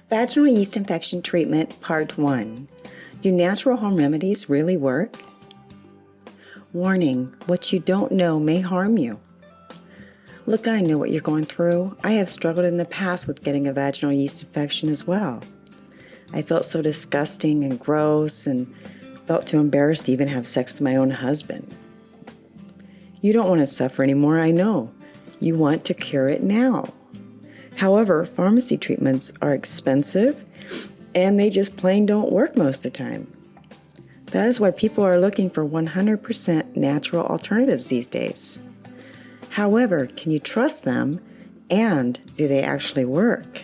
Vaginal yeast infection treatment, part 1. Do natural home remedies really work? Warning, what you don't know may harm you. Look, I know what you're going through. I have struggled in the past with getting a vaginal yeast infection as well. I felt so disgusting and gross and felt too embarrassed to even have sex with my own husband. You don't want to suffer anymore, I know. You want to cure it now. However, pharmacy treatments are expensive and they just plain don't work most of the time. That is why people are looking for 100% natural alternatives these days. However, can you trust them, and do they actually work?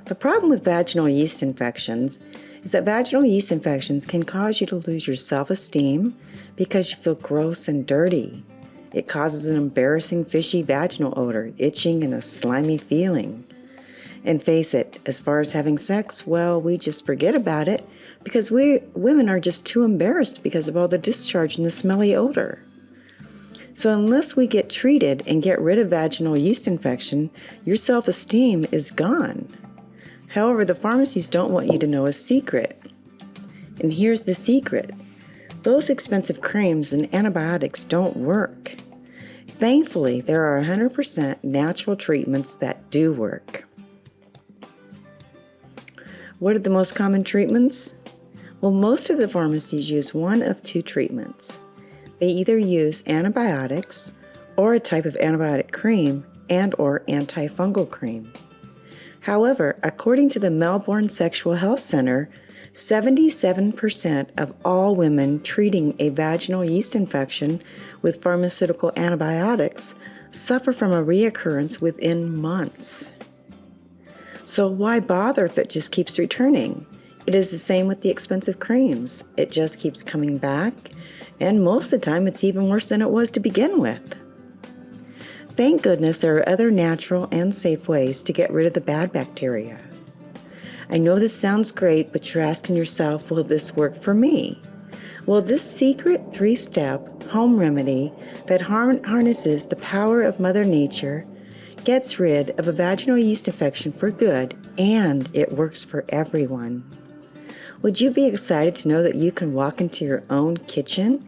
The problem with vaginal yeast infections is that vaginal yeast infections can cause you to lose your self-esteem because you feel gross and dirty. It causes an embarrassing fishy vaginal odor, itching, and a slimy feeling. And face it, as far as having sex, well, we just forget about it because we women are just too embarrassed because of all the discharge and the smelly odor. So unless we get treated and get rid of vaginal yeast infection, your self-esteem is gone. However, the pharmacies don't want you to know a secret. And here's the secret. Those expensive creams and antibiotics don't work. Thankfully, there are 100% natural treatments that do work. What are the most common treatments? Well, most of the pharmacies use one of two treatments. They either use antibiotics or a type of antibiotic cream and/or antifungal cream. However, according to the Melbourne Sexual Health Center, 77% of all women treating a vaginal yeast infection with pharmaceutical antibiotics suffer from a reoccurrence within months. So why bother if it just keeps returning? It is the same with the expensive creams. It just keeps coming back, and most of the time it's even worse than it was to begin with. Thank goodness there are other natural and safe ways to get rid of the bad bacteria. I know this sounds great, but you're asking yourself, will this work for me? Well, this secret 3-step home remedy that harnesses the power of Mother Nature gets rid of a vaginal yeast infection for good, and it works for everyone. Would you be excited to know that you can walk into your own kitchen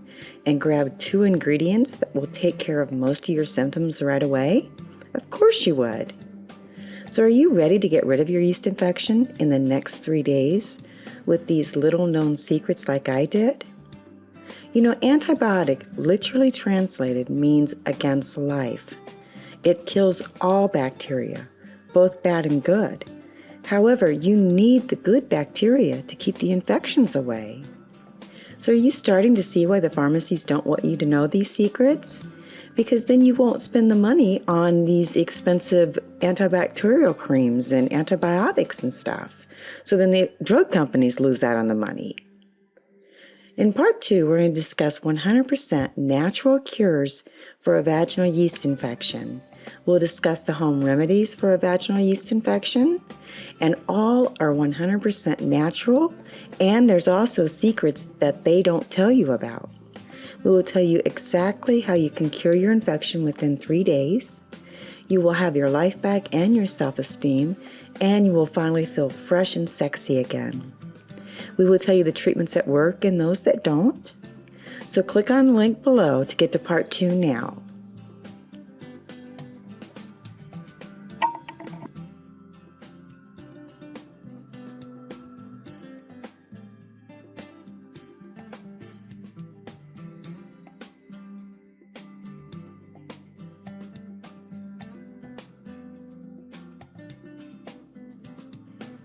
and grab 2 ingredients that will take care of most of your symptoms right away? Of course you would. So are you ready to get rid of your yeast infection in the next 3 days with these little known secrets like I did? You know, antibiotic literally translated means against life. It kills all bacteria, both bad and good. However, you need the good bacteria to keep the infections away. So are you starting to see why the pharmacies don't want you to know these secrets? Because then you won't spend the money on these expensive antibacterial creams and antibiotics and stuff. So then the drug companies lose out on the money. In part 2, we're going to discuss 100% natural cures for a vaginal yeast infection. We'll discuss the home remedies for a vaginal yeast infection, and all are 100% natural, and there's also secrets that they don't tell you about. We will tell you exactly how you can cure your infection within 3 days. You will have your life back and your self-esteem, and you will finally feel fresh and sexy again. We will tell you the treatments that work and those that don't. So click on the link below to get to part 2 now.